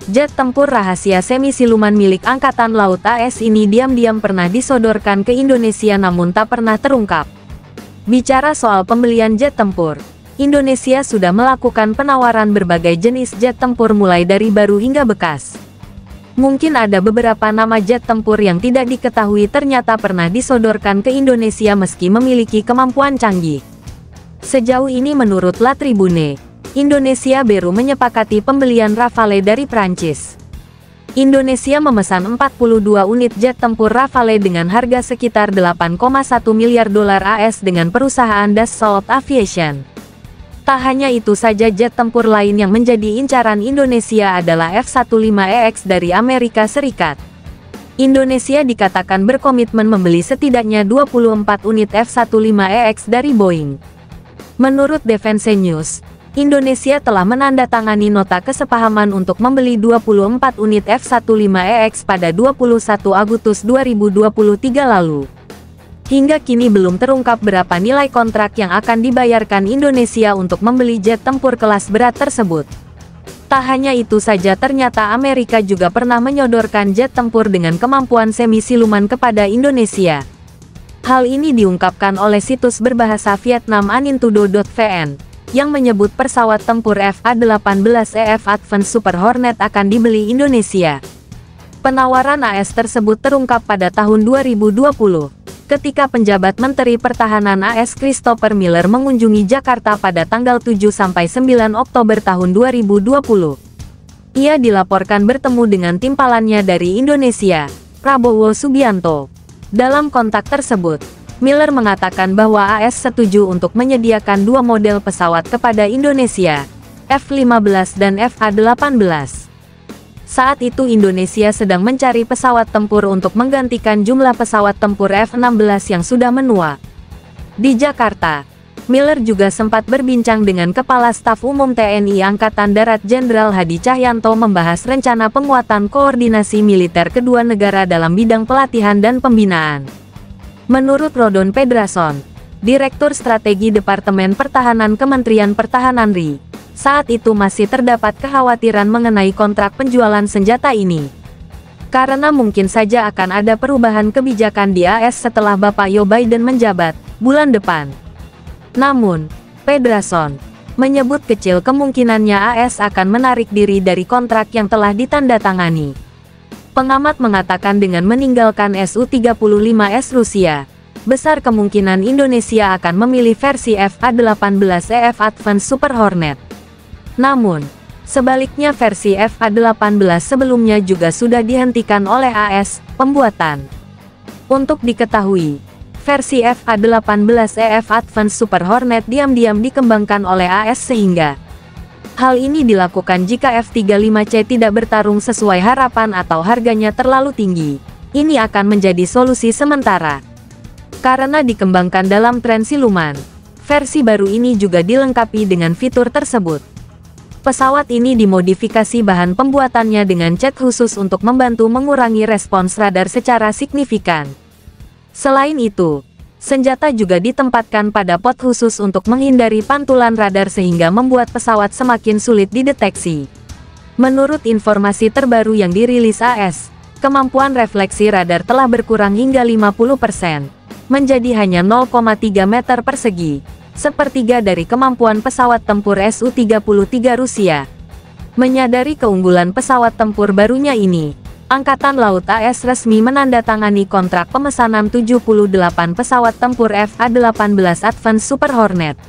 jet tempur rahasia semi-siluman milik Angkatan Laut AS ini diam-diam pernah disodorkan ke Indonesia namun tak pernah terungkap. Bicara soal pembelian jet tempur, Indonesia sudah melakukan penawaran berbagai jenis jet tempur mulai dari baru hingga bekas. Mungkin ada beberapa nama jet tempur yang tidak diketahui ternyata pernah disodorkan ke Indonesia meski memiliki kemampuan canggih. Sejauh ini menurut La Tribune, Indonesia baru menyepakati pembelian Rafale dari Prancis. Indonesia memesan 42 unit jet tempur Rafale dengan harga sekitar 8,1 miliar dolar AS dengan perusahaan Dassault Aviation. Tak hanya itu saja, jet tempur lain yang menjadi incaran Indonesia adalah F-15EX dari Amerika Serikat. Indonesia dikatakan berkomitmen membeli setidaknya 24 unit F-15EX dari Boeing. Menurut Defense News, Indonesia telah menandatangani nota kesepahaman untuk membeli 24 unit F-15EX pada 21 Agustus 2023 lalu. Hingga kini belum terungkap berapa nilai kontrak yang akan dibayarkan Indonesia untuk membeli jet tempur kelas berat tersebut. Tak hanya itu saja, ternyata Amerika juga pernah menyodorkan jet tempur dengan kemampuan semi-siluman kepada Indonesia. Hal ini diungkapkan oleh situs berbahasa Vietnam Anintudo.vn, yang menyebut pesawat tempur FA-18EF Advanced Super Hornet akan dibeli Indonesia. Penawaran AS tersebut terungkap pada tahun 2020. Ketika penjabat Menteri Pertahanan AS Christopher Miller mengunjungi Jakarta pada tanggal 7-9 Oktober tahun 2020. Ia dilaporkan bertemu dengan timpalannya dari Indonesia, Prabowo Subianto. Dalam kontak tersebut, Miller mengatakan bahwa AS setuju untuk menyediakan dua model pesawat kepada Indonesia, F-15 dan FA-18. Saat itu Indonesia sedang mencari pesawat tempur untuk menggantikan jumlah pesawat tempur F-16 yang sudah menua. Di Jakarta, Miller juga sempat berbincang dengan Kepala Staf Umum TNI Angkatan Darat Jenderal Hadi Cahyanto membahas rencana penguatan koordinasi militer kedua negara dalam bidang pelatihan dan pembinaan. Menurut Rodon Pedrason, Direktur Strategi Departemen Pertahanan Kementerian Pertahanan RI, saat itu masih terdapat kekhawatiran mengenai kontrak penjualan senjata ini. Karena mungkin saja akan ada perubahan kebijakan di AS setelah Bapak Joe Biden menjabat, bulan depan. Namun, Pedrason menyebut kecil kemungkinannya AS akan menarik diri dari kontrak yang telah ditandatangani. Pengamat mengatakan dengan meninggalkan Su-35S Rusia, besar kemungkinan Indonesia akan memilih versi FA-18EF Advanced Super Hornet. Namun, sebaliknya versi FA-18 sebelumnya juga sudah dihentikan oleh AS pembuatan. Untuk diketahui, versi FA-18EF Advanced Super Hornet diam-diam dikembangkan oleh AS sehingga hal ini dilakukan jika F-35C tidak bertarung sesuai harapan atau harganya terlalu tinggi. Ini akan menjadi solusi sementara. Karena dikembangkan dalam tren siluman, versi baru ini juga dilengkapi dengan fitur tersebut. Pesawat ini dimodifikasi bahan pembuatannya dengan cat khusus untuk membantu mengurangi respons radar secara signifikan. Selain itu, senjata juga ditempatkan pada pot khusus untuk menghindari pantulan radar sehingga membuat pesawat semakin sulit dideteksi. Menurut informasi terbaru yang dirilis AS, kemampuan refleksi radar telah berkurang hingga 50%, menjadi hanya 0,3 meter persegi. Sepertiga dari kemampuan pesawat tempur Su-33 Rusia. Menyadari keunggulan pesawat tempur barunya ini, Angkatan Laut AS resmi menandatangani kontrak pemesanan 78 pesawat tempur FA-18 Advanced Super Hornet.